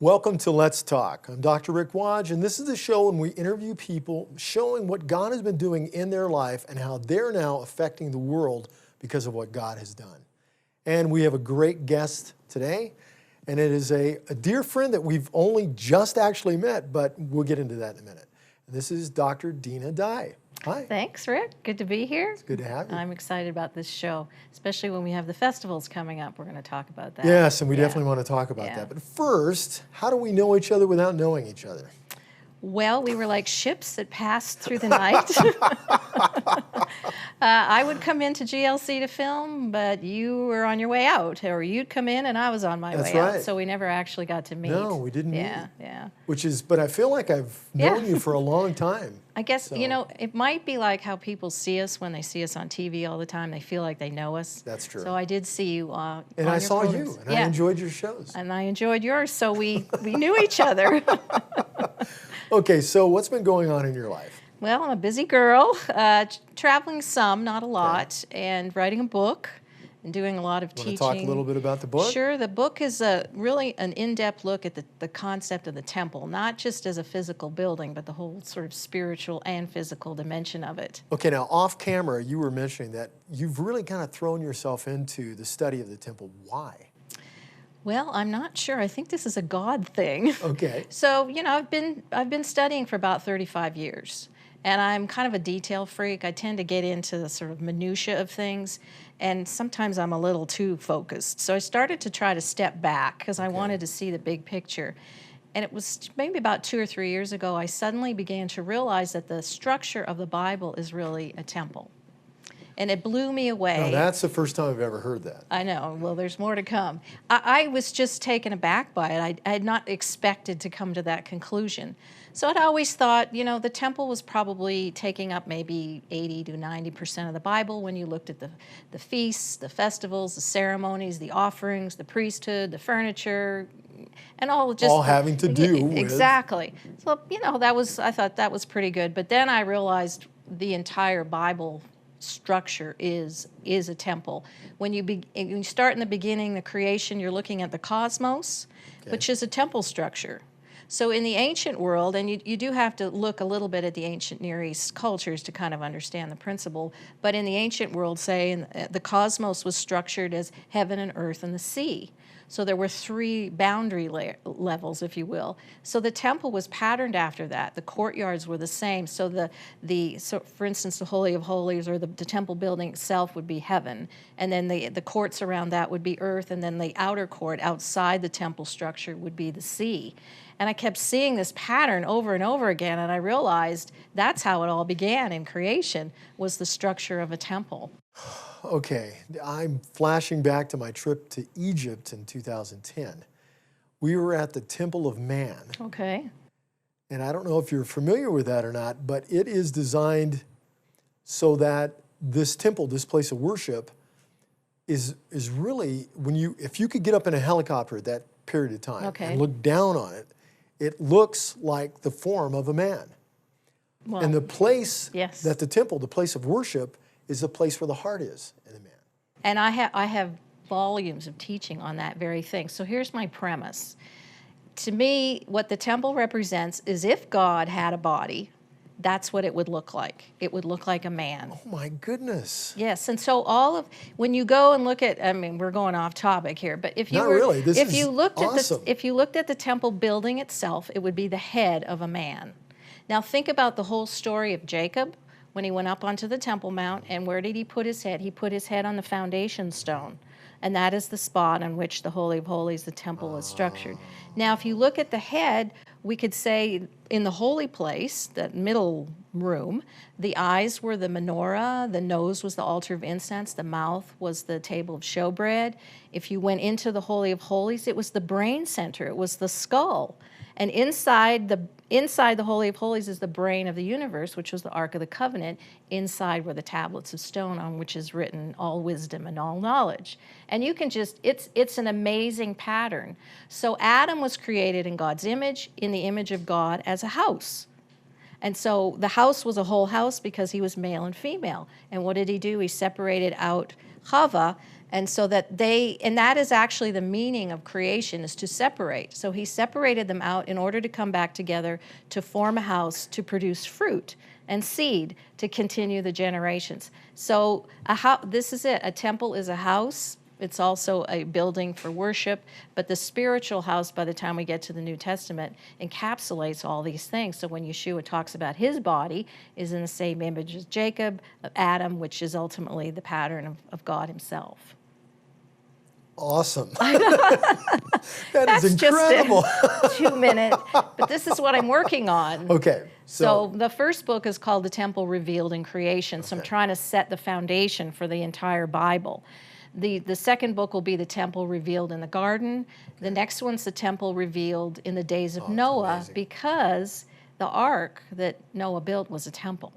Welcome to Let's Talk. I'm Dr. Rick Wadge, and this is the show when we interview people showing what God has been doing in their life and how they're now affecting the world because of what God has done. And we have a great guest today, and it is a dear friend that we've only just actually met, but we'll get into that in a minute. And this is Dr. Dina Dye. Hi. Thanks, Rick. Good to be here. It's good to have you. I'm excited about this show, especially when we have the festivals coming up. We're going to talk about that. Yes, and we definitely want to talk about that. But first, how do we know each other without knowing each other? Well, we were like ships that passed through the night. I would come into GLC to film, but you were on your way out, or you'd come in and I was on my way out. So we never actually got to meet. No, we didn't meet. Yeah. But I feel like I've known you for a long time. I guess, you know, it might be like how people see us when they see us on TV all the time. They feel like they know us. That's true. So I did see you on And I saw programs. you, and I enjoyed your shows. And I enjoyed yours, so we knew each other. Okay, so what's been going on in your life? Well, I'm a busy girl, traveling some, not a lot, and writing a book and doing a lot of teaching. Want to talk a little bit about the book? Sure. The book is really an in-depth look at the concept of the temple, not just as a physical building, but the whole sort of spiritual and physical dimension of it. Okay, now off camera, you were mentioning that you've really kind of thrown yourself into the study of the temple. Why? Well, I'm not sure. I think this is a God thing. Okay. So, you know, I've been studying for about 35 years. And I'm kind of a detail freak. I tend to get into the sort of minutia of things, and sometimes I'm a little too focused. So I started to try to step back because I wanted to see the big picture. And it was maybe about 2 or 3 years ago, I suddenly began to realize that the structure of the Bible is really a temple. And it blew me away. Now, that's the first time I've ever heard that. I know. Well, there's more to come. I was just taken aback by it. I had not expected to come to that conclusion. So I'd always thought, you know, the temple was probably taking up maybe 80 to 90% of the Bible when you looked at the feasts, the festivals, the ceremonies, the offerings, the priesthood, the furniture, and all having to do with... Exactly. So, you know, I thought that was pretty good. But then I realized the entire Bible structure is a temple. When you start in the beginning, the creation, you're looking at the cosmos, which is a temple structure. So in the ancient world, and you do have to look a little bit at the ancient Near East cultures to kind of understand the principle, but in the ancient world, say, the cosmos was structured as heaven and earth and the sea. So there were 3 boundary levels, if you will. So the temple was patterned after that. The courtyards were the same. So so for instance, the Holy of Holies or the temple building itself would be heaven, and then the courts around that would be earth, and then the outer court outside the temple structure would be the sea. And I kept seeing this pattern over and over again, and I realized that's how it all began in creation, was the structure of a temple. Okay, I'm flashing back to my trip to Egypt in 2010. We were at the Temple of Man. Okay. And I don't know if you're familiar with that or not, but it is designed so that this temple, this place of worship, is really, if you could get up in a helicopter at that period of time and look down on it, it looks like the form of a man. Well, and the place that the temple, the place of worship, is the place where the heart is in a man. And I have volumes of teaching on that very thing. So here's my premise. To me, what the temple represents is if God had a body, that's what it would look like. It would look like a man. Oh my goodness. Yes, and so when you go and look at, I mean, we're going off topic here, but if you if you looked at the temple building itself, it would be the head of a man. Now think about the whole story of Jacob when he went up onto the Temple Mount, and where did he put his head? He put his head on the foundation stone, and that is the spot on which the Holy of Holies, the temple, is structured. Now, if you look at the head, we could say in the holy place, that middle room, the eyes were the menorah, the nose was the altar of incense, the mouth was the table of showbread. If you went into the Holy of Holies, it was the brain center, it was the skull. And inside the Holy of Holies is the brain of the universe, which was the Ark of the Covenant. Inside were the tablets of stone on which is written all wisdom and all knowledge. And you can it's an amazing pattern. So Adam was created in God's image, in the image of God, as a house. And so the house was a whole house because he was male and female. And what did he do? He separated out Chava, and so that and that is actually the meaning of creation, is to separate. So he separated them out in order to come back together to form a house, to produce fruit and seed to continue the generations. So this is it. A temple is a house. It's also a building for worship, but the spiritual house, by the time we get to the New Testament, encapsulates all these things. So when Yeshua talks about his body, is in the same image as Jacob, of Adam, which is ultimately the pattern of God himself. Awesome. That's incredible. Just a 2 minute, but this is what I'm working on. Okay. So the first book is called The Temple Revealed in Creation. So I'm trying to set the foundation for the entire Bible. The second book will be The Temple Revealed in the Garden. The next one's The Temple Revealed in the Days of Noah, because the ark that Noah built was a temple.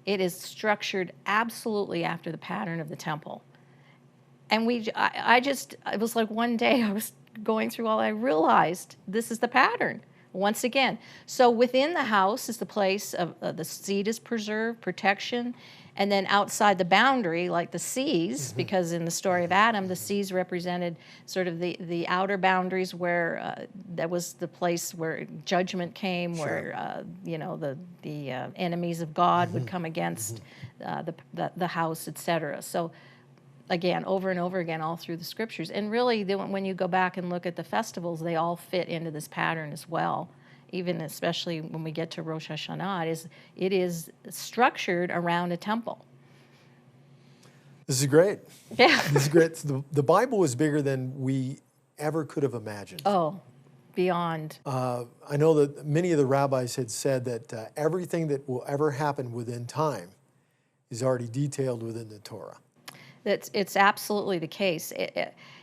It is structured absolutely after the pattern of the temple. And it was like one day I was going through all, I realized this is the pattern once again. So within the house is the place of the seed is preserved, protection. And then outside the boundary, like the seas, because in the story of Adam, the seas represented sort of the outer boundaries where that was the place where judgment came, where the enemies of God would come against the house, etc. So again, over and over again, all through the scriptures. And really, when you go back and look at the festivals, they all fit into this pattern as well. Even especially when we get to Rosh Hashanah, it is structured around a temple. This is great. Yeah. This is great. The Bible is bigger than we ever could have imagined. Oh, beyond. I know that many of the rabbis had said that everything that will ever happen within time is already detailed within the Torah. It's absolutely the case.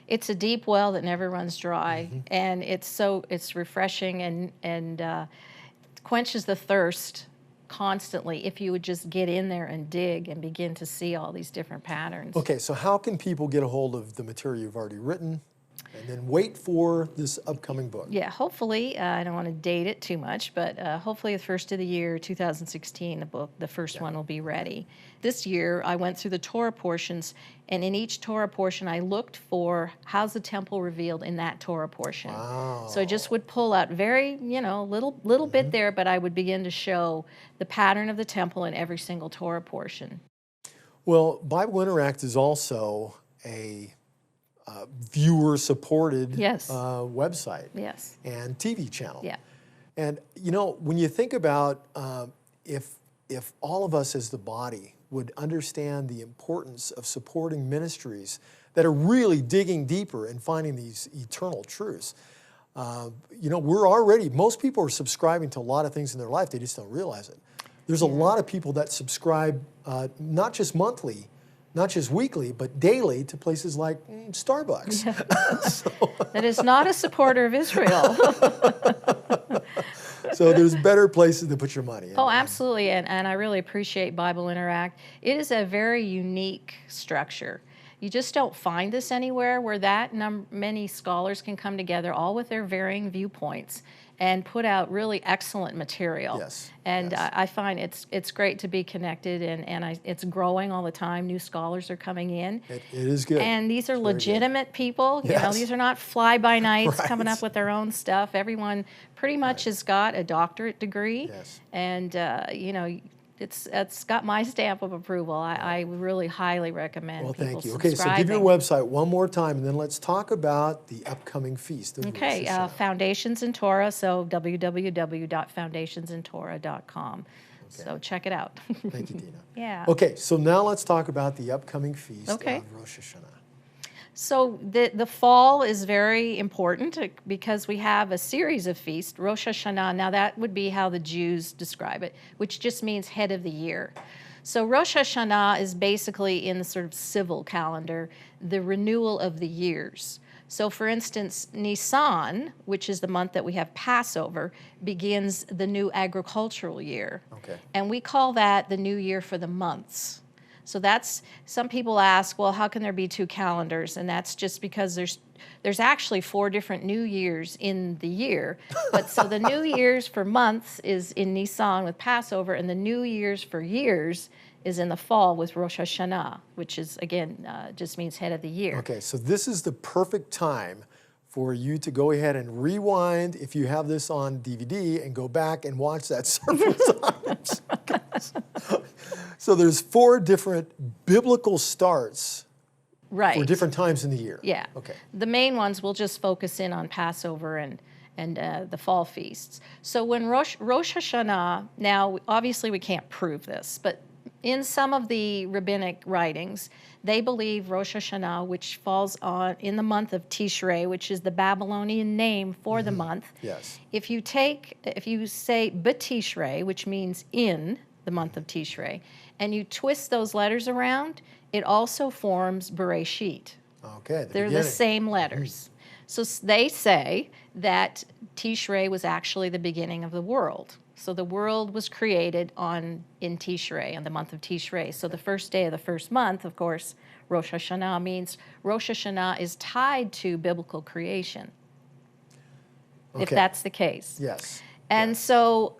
It's a deep well that never runs dry, and it's refreshing and quenches the thirst constantly if you would just get in there and dig and begin to see all these different patterns. Okay, so how can people get a hold of the material you've already written and then wait for this upcoming book? Yeah, hopefully, I don't want to date it too much, but hopefully the first of the year, 2016, the first one will be ready. This year, I went through the Torah portions, and in each Torah portion, I looked for how's the temple revealed in that Torah portion. Wow. So I just would pull out very, little bit there, but I would begin to show the pattern of the temple in every single Torah portion. Well, Bible Interact is also a viewer-supported website and TV channel. Yeah. And, when you think about if all of us as the body would understand the importance of supporting ministries that are really digging deeper and finding these eternal truths, most people are subscribing to a lot of things in their life, they just don't realize it. There's a lot of people that subscribe not just monthly, not just weekly, but daily to places like Starbucks. Yeah. That is not a supporter of Israel. So there's better places to put your money. Oh, absolutely, and I really appreciate Bible Interact. It is a very unique structure. You just don't find this anywhere where that many scholars can come together, all with their varying viewpoints, and put out really excellent material. Yes. And I find it's great to be connected, and it's growing all the time. New scholars are coming in. It is good. And these are legitimate people. Yes. These are not fly-by-nights Right. coming up with their own stuff. Everyone pretty much has got a doctorate degree. Yes. And, it's got my stamp of approval. I really highly recommend people Thank you. Okay, so subscribing. give your website one more time, and then let's talk about the upcoming feast of Okay, Rosh Hashanah. Foundations in Torah, so www.foundationsintorah.com. So check it out. Thank you, Dina. Yeah. Okay, so now let's talk about the upcoming feast of Rosh Hashanah. So the fall is very important because we have a series of feasts. Rosh Hashanah, now that would be how the Jews describe it, which just means head of the year. So Rosh Hashanah is basically in the sort of civil calendar, the renewal of the years. So for instance, Nisan, which is the month that we have Passover, begins the new agricultural year. Okay. And we call that the new year for the months. So that's, some people ask, well, how can there be two calendars? And that's just because there's actually 4 different New Years in the year. But so the New Year's for months is in Nisan with Passover, and the New Year's for years is in the fall with Rosh Hashanah, which is, again, just means head of the year. Okay, so this is the perfect time for you to go ahead and rewind, if you have this on DVD, and go back and watch that several times. So there's 4 different biblical starts Right. for different times in the year. Yeah. Okay. The main ones we'll just focus in on Passover and the fall feasts. So when Rosh Hashanah, now obviously we can't prove this, but in some of the rabbinic writings, they believe Rosh Hashanah, which falls on in the month of Tishrei, which is the Babylonian name for the month. Yes. If you say B'Tishrei, which means in the month of Tishrei, and you twist those letters around, it also forms Bereshit. Okay. They're the same letters. So they say that Tishrei was actually the beginning of the world. So the world was created in Tishrei, in the month of Tishrei. So the first day of the first month, of course, Rosh Hashanah means Rosh Hashanah is tied to biblical creation, if that's the case. Yes. And so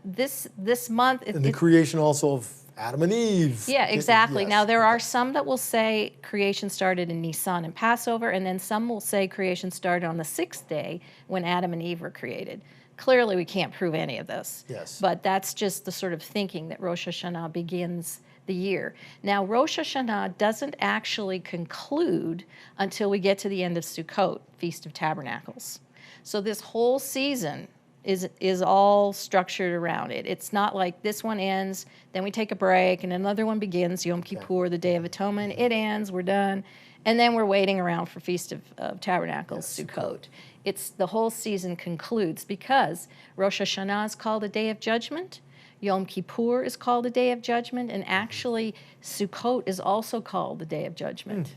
this month... And the creation also of Adam and Eve. Yeah, exactly. Yes. Now, there are some that will say creation started in Nisan and Passover, and then some will say creation started on the 6th day when Adam and Eve were created. Clearly, we can't prove any of this. Yes. But that's just the sort of thinking that Rosh Hashanah begins the year. Now, Rosh Hashanah doesn't actually conclude until we get to the end of Sukkot, Feast of Tabernacles. So this whole season is all structured around it. It's not like this one ends, then we take a break, and another one begins, Yom Kippur, the Day of Atonement. It ends, we're done, and then we're waiting around for Feast of Tabernacles, Sukkot. It's the whole season concludes because Rosh Hashanah is called a Day of Judgment, Yom Kippur is called a Day of Judgment, and actually Sukkot is also called the Day of Judgment.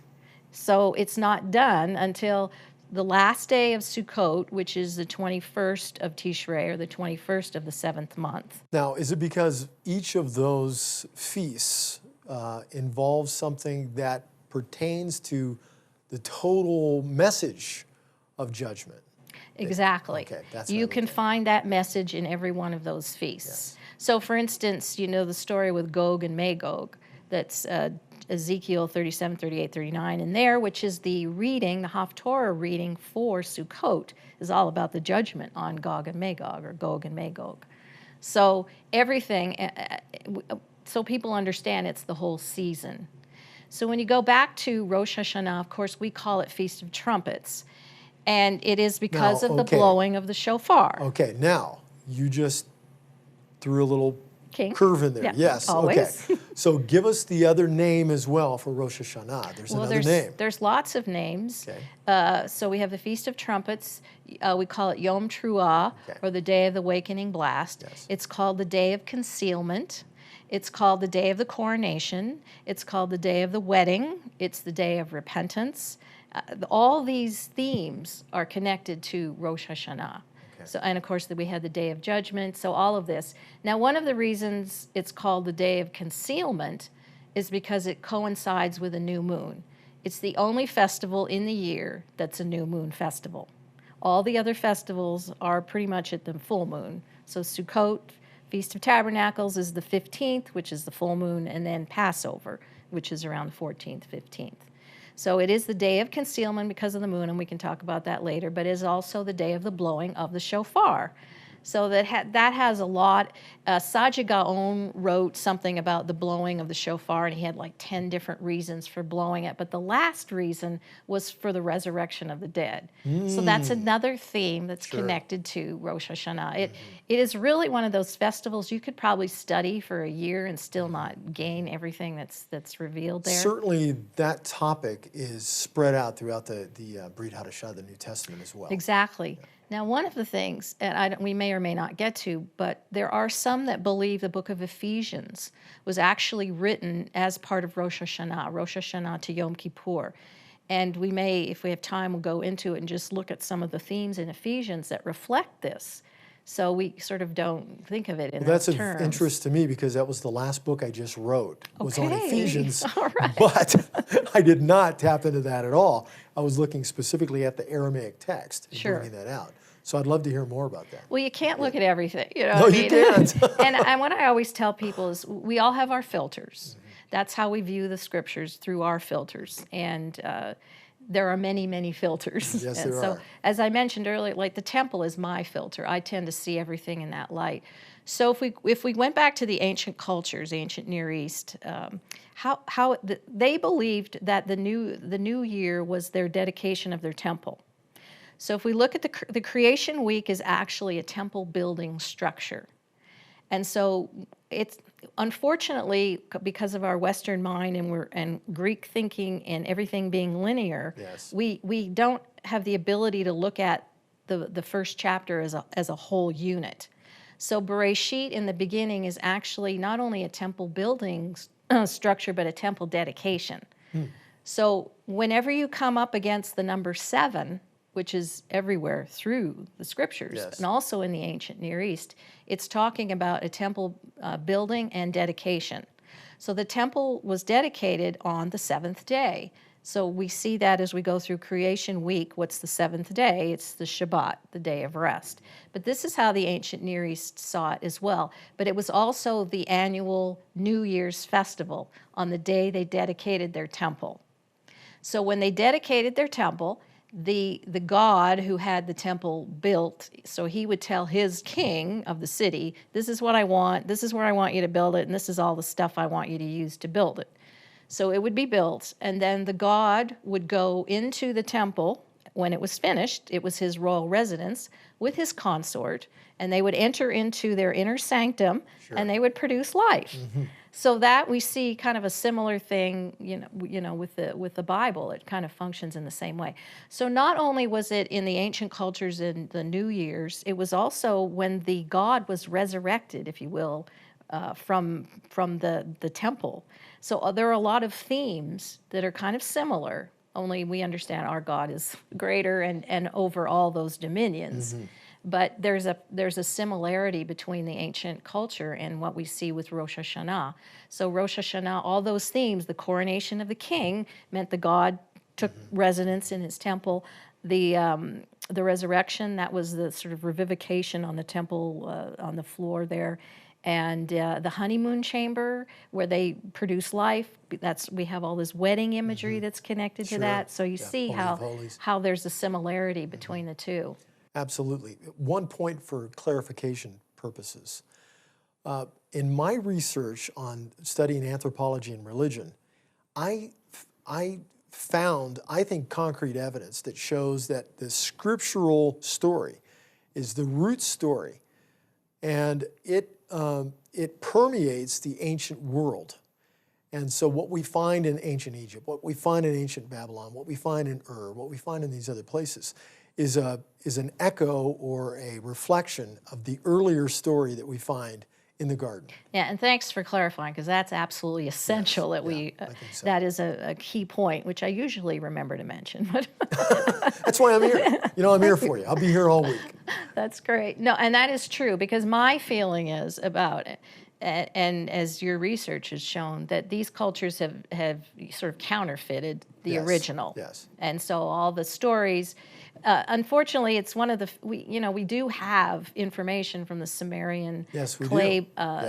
So it's not done until the last day of Sukkot, which is the 21st of Tishrei, or the 21st of the 7th month. Now, is it because each of those feasts involves something that pertains to the total message of judgment? Exactly. Okay, that's you can find that message in every one of those feasts. Yes. So, for instance, you know the story with Gog and Magog. That's Ezekiel 37, 38, 39 in there, which is the reading, the Haftorah reading for Sukkot, is all about the judgment on Gog and Magog, or Gog and Magog. So everything, so people understand it's the whole season. So when you go back to Rosh Hashanah, of course, we call it Feast of Trumpets, and it is because of the blowing of the shofar. Okay, now, you just threw a little King. Curve in there. Yeah, Yes. always. Okay. So give us the other name as well for Rosh Hashanah. There's another name. There's lots of names. Okay. So we have the Feast of Trumpets. We call it Yom Truah, or the Day of the Awakening Blast. Yes. It's called the Day of Concealment. It's called the Day of the Coronation. It's called the Day of the Wedding. It's the Day of Repentance. All these themes are connected to Rosh Hashanah. So, and of course, we had the Day of Judgment, so all of this. Now, one of the reasons it's called the Day of Concealment is because it coincides with a new moon. It's the only festival in the year that's a new moon festival. All the other festivals are pretty much at the full moon. So Sukkot, Feast of Tabernacles is the 15th, which is the full moon, and then Passover, which is around the 14th, 15th. So it is the day of concealment because of the moon, and we can talk about that later, but it is also the day of the blowing of the shofar. So that has a lot. Saja Gaon wrote something about the blowing of the shofar, and he had like 10 different reasons for blowing it, but the last reason was for the resurrection of the dead. So that's another theme that's connected to Rosh Hashanah. It is really one of those festivals you could probably study for a year and still not gain everything that's revealed there. Certainly that topic is spread out throughout the Brit Hadashah, the New Testament as well. Exactly. Now, one of the things, and we may or may not get to, but there are some that believe the book of Ephesians was actually written as part of Rosh Hashanah to Yom Kippur. And we may, if we have time, we'll go into it and just look at some of the themes in Ephesians that reflect this. So we sort of don't think of it in Well, that's those of terms. interest to me because that was the last book I just wrote, was on Okay. Ephesians, All right. but I did not tap into that at all. I was looking specifically at the Aramaic text and Sure. bringing that out. So I'd love to hear more about that. Well, you can't look at everything, you know No, what I you mean? can't. and what I always tell people is we all have our filters. That's how we view the scriptures, through our filters. And there are many, many filters. Yes, And there so, are. as I mentioned earlier, like the temple is my filter. I tend to see everything in that light. So if we went back to the ancient cultures, ancient Near East, they believed that the new year was their dedication of their temple. So if we look at the creation week is actually a temple building structure. And so it's unfortunately because of our Western mind and Greek thinking and everything being linear, Yes. we don't have the ability to look at the first chapter as a whole unit. So Bereshit in the beginning is actually not only a temple building structure, but a temple dedication. So whenever you come up against the number 7, which is everywhere through the scriptures, Yes. and also in the ancient Near East, it's talking about a temple building and dedication. So the temple was dedicated on the 7th day. So we see that as we go through creation week. What's the 7th day? It's the Shabbat, the day of rest. But this is how the ancient Near East saw it as well. But it was also the annual New Year's festival on the day they dedicated their temple. So when they dedicated their temple, the god who had the temple built, so he would tell his king of the city, this is what I want, this is where I want you to build it, and this is all the stuff I want you to use to build it. So it would be built, and then the god would go into the temple when it was finished. It was his royal residence with his consort, and they would enter into their inner sanctum, and they would produce life. So that we see kind of a similar thing, with the Bible. It kind of functions in the same way. So not only was it in the ancient cultures in the New Year's, it was also when the God was resurrected, if you will, from the temple. So there are a lot of themes that are kind of similar. Only we understand our God is greater and over all those dominions. But there's a similarity between the ancient culture and what we see with Rosh Hashanah. So Rosh Hashanah, all those themes, the coronation of the king meant the God took residence in his temple. The resurrection, that was the sort of revivification on the temple, on the floor there. And the honeymoon chamber where they produce life, we have all this wedding imagery that's connected to that. So you see how there's a similarity between the two. Absolutely. One point for clarification purposes. In my research on studying anthropology and religion, I found, I think, concrete evidence that shows that the scriptural story is the root story, and it permeates the ancient world. And so what we find in ancient Egypt, what we find in ancient Babylon, what we find in Ur, what we find in these other places is an echo or a reflection of the earlier story that we find in the garden. Yeah, and thanks for clarifying, because that's absolutely essential that that is a key point, which I usually remember to mention. That's why I'm here. I'm here for you. I'll be here all week. That's great. No, and that is true, because my feeling is about it, and as your research has shown, that these cultures have sort of counterfeited the original. Yes. And so all the stories, unfortunately, it's one of the, we do have information from the Sumerian clay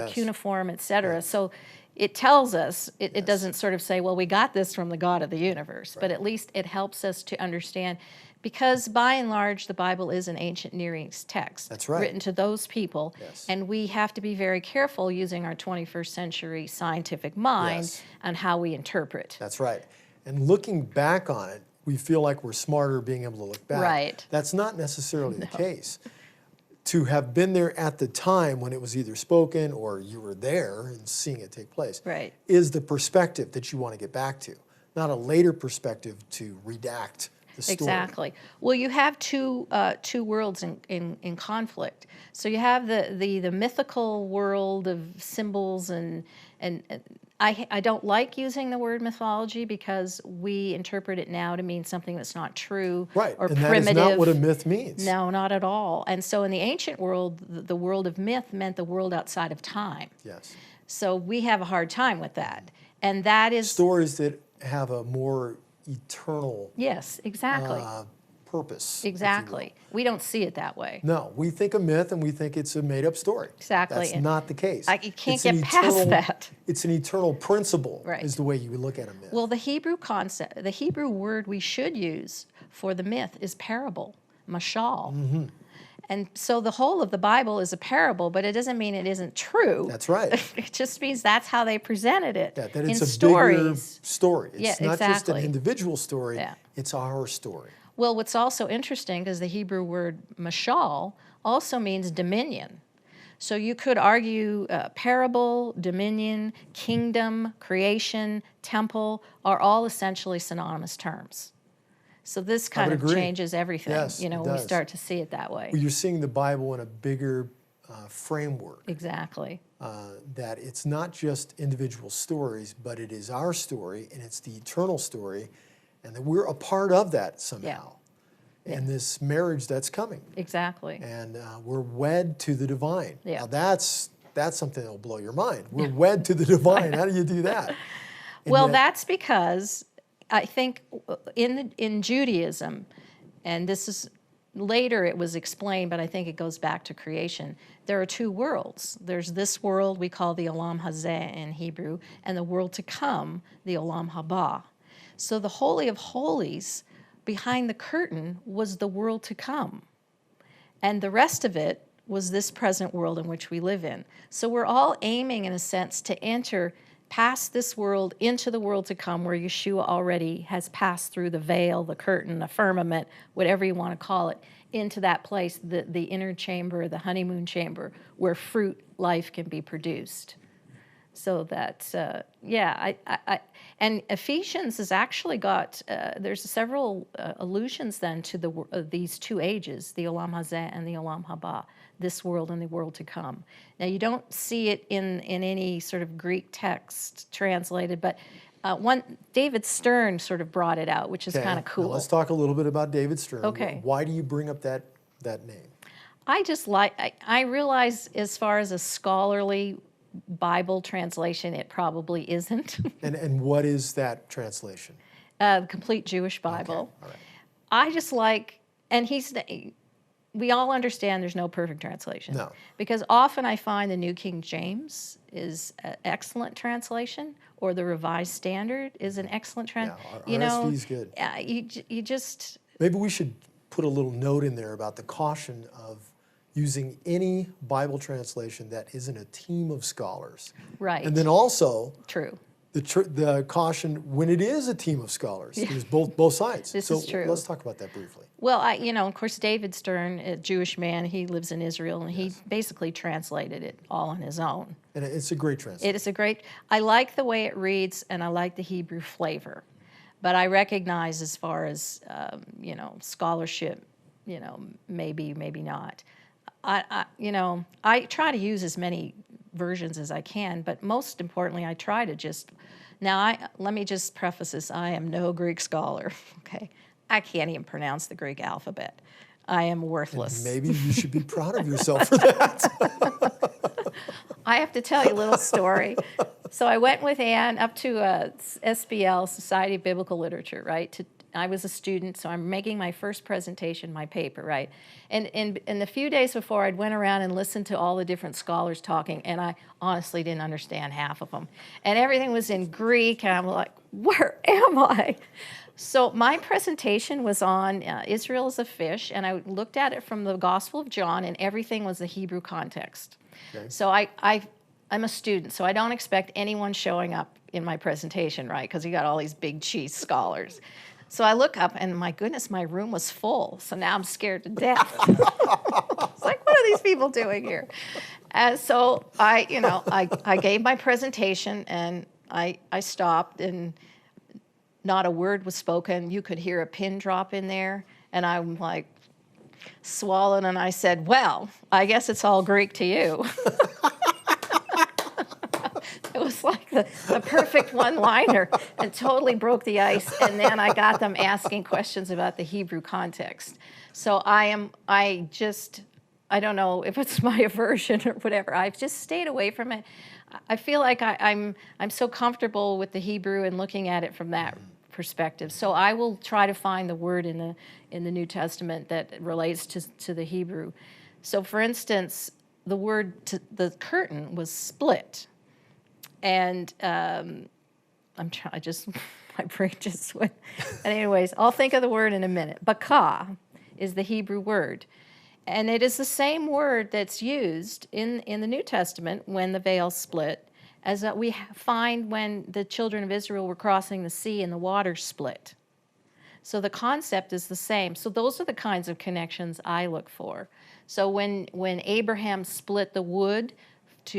cuneiform, et cetera. Yes. So it tells us, it doesn't sort of say, well, we got this from the God of the universe, but at least it helps us to understand, because by and large, the Bible is an ancient Near East text. That's right. Written to those people. Yes. And we have to be very careful using our 21st century scientific mind on how we interpret. That's right. And looking back on it, we feel like we're smarter being able to look back. Right. That's not necessarily the case. To have been there at the time when it was either spoken or you were there and seeing it take place is the perspective that you want to get back to, not a later perspective to redact the story. Exactly. Well, you have two worlds in conflict. So you have the mythical world of symbols and I don't like using the word mythology because we interpret it now to mean something that's not true Right, or and primitive. that is not what a myth means. No, not at all. And so in the ancient world, the world of myth meant the world outside of time. Yes. So we have a hard time with that. And that is... Stories that have a more eternal Yes, exactly. Purpose. if you Exactly. will. We don't see it that way. No, we think a myth and we think it's a made-up story. Exactly. That's not the case. You can't It's an get past that. It's an eternal principle, Right. is the way you would look at a myth. Well, the Hebrew concept, the Hebrew word we should use for the myth is parable, mashal. Mm-hmm. And so the whole of the Bible is a parable, but it doesn't mean it isn't true. That's right. It just means that's how they presented it Yeah, that in it's a stories. bigger story. It's Yeah, not just an exactly. individual story, Yeah. it's our story. Well, what's also interesting is the Hebrew word mashal also means dominion. So you could argue parable, dominion, kingdom, creation, temple are all essentially synonymous terms. So this kind of agree. changes everything, Yes, you know, it when we does. start to see it that way. Well, you're seeing the Bible in a bigger framework. Exactly. That it's not just individual stories, but it is our story and it's the eternal story, and that we're a part of that somehow. And this marriage that's coming. Exactly. And we're wed to the divine. Yeah. Now that's something that'll blow your mind. We're wed to the divine. How do you do that? And Well, yet- that's because I think in Judaism, and this is later it was explained, but I think it goes back to creation. There are two worlds. There's this world we call the Olam Hazeh in Hebrew, and the world to come, the Olam Haba. So the Holy of Holies behind the curtain was the world to come. And the rest of it was this present world in which we live in. So we're all aiming, in a sense, to enter past this world into the world to come, where Yeshua already has passed through the veil, the curtain, the firmament, whatever you want to call it, into that place, the inner chamber, the honeymoon chamber, where fruit life can be produced. So that, and Ephesians has actually got, there's several allusions then to these two ages, the Olam Hazeh and the Olam Haba, this world and the world to come. Now, you don't see it in any sort of Greek text translated, but David Stern sort of brought it out, which is kind of cool. Now let's talk a little bit about David Stern. Okay. Why do you bring up that name? I just I realize, as far as a scholarly Bible translation, it probably isn't. And what is that translation? The Complete Jewish Bible. Okay. All right. I just like, and we all understand there's no perfect translation. No. Because often I find the New King James is an excellent translation, or the Revised Standard is an excellent translation. Yeah, RSV is good. You just... Maybe we should put a little note in there about the caution of using any Bible translation that isn't a team of scholars. Right. And then also True. the caution when it is a team of scholars. There's both sides. This so is true. Let's talk about that briefly. Well, of course, David Stern, a Jewish man, he lives in Israel, and he basically translated it all on his own. And it's a great translation. It is a great, I like the way it reads, and I like the Hebrew flavor. But I recognize, as far as, scholarship, maybe not. I try to use as many versions as I can, but most importantly, I try to just, let me just preface this, I am no Greek scholar, okay? I can't even pronounce the Greek alphabet. I am worthless. And maybe you should be proud of yourself for that. I have to tell you a little story. So I went with Ann up to SBL, Society of Biblical Literature, right? I was a student, so I'm making my first presentation, my paper, right? And in the few days before, I'd went around and listened to all the different scholars talking, and I honestly didn't understand half of them. And everything was in Greek, and I'm like, where am I? So my presentation was on Israel as a fish, and I looked at it from the Gospel of John, and everything was the Hebrew context. Okay. So I'm a student, so I don't expect anyone showing up in my presentation, right? Because you got all these big cheese scholars. So I look up, and my goodness, my room was full. So now I'm scared to death. It's like, what are these people doing here? And so I gave my presentation, and I stopped, and not a word was spoken. You could hear a pin drop in there, and I'm like swallowing, and I said, well, I guess it's all Greek to you. It was like the perfect one-liner and totally broke the ice. And then I got them asking questions about the Hebrew context. So I don't know if it's my aversion or whatever. I've just stayed away from it. I feel like I'm so comfortable with the Hebrew and looking at it from that perspective. So I will try to find the word in the New Testament that relates to the Hebrew. So, for instance, the word the curtain was split, and my brain just went. But anyways, I'll think of the word in a minute. Bakah is the Hebrew word. And it is the same word that's used in the New Testament when the veil split, as that we find when the children of Israel were crossing the sea and the water split. So the concept is the same. So those are the kinds of connections I look for. So when Abraham split the wood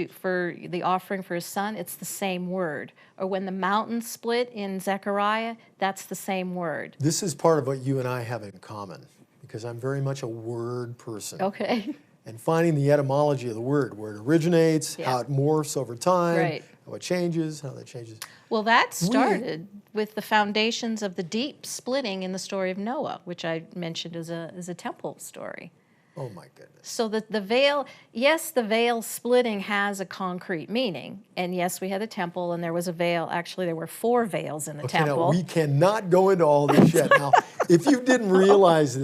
for the offering for his son, it's the same word. Or when the mountain split in Zechariah, that's the same word. This is part of what you and I have in common, because I'm very much a word person. Okay. And finding the etymology of the word, where it originates, how it morphs over time, how it changes, how that changes. Well, that started with the foundations of the deep splitting in the story of Noah, which I mentioned as a temple story. Oh my goodness. So the veil, yes, the veil splitting has a concrete meaning. And yes, we had a temple and there was a veil. Actually, there were 4 veils in the temple. Now we cannot go into all this yet. Now, if you didn't realize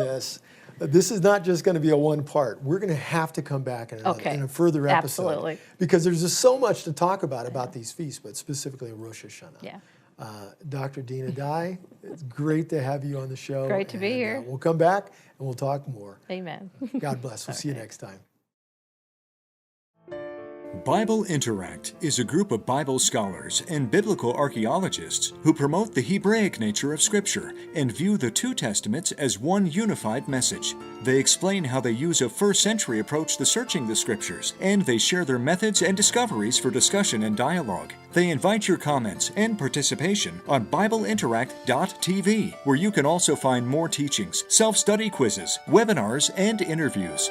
this is not just going to be a one part. We're going to have to come back in a further episode. Absolutely. Because there's just so much to talk about these feasts, but specifically Rosh Hashanah. Yeah. Dr. Dina Dye, it's great to have you on the show. Great to be here. We'll come back and we'll talk more. Amen. God bless. We'll see you next time. Bible Interact is a group of Bible scholars and biblical archaeologists who promote the Hebraic nature of Scripture and view the 2 Testaments as one unified message. They explain how they use a first-century approach to searching the Scriptures, and they share their methods and discoveries for discussion and dialogue. They invite your comments and participation on BibleInteract.tv, where you can also find more teachings, self-study quizzes, webinars, and interviews.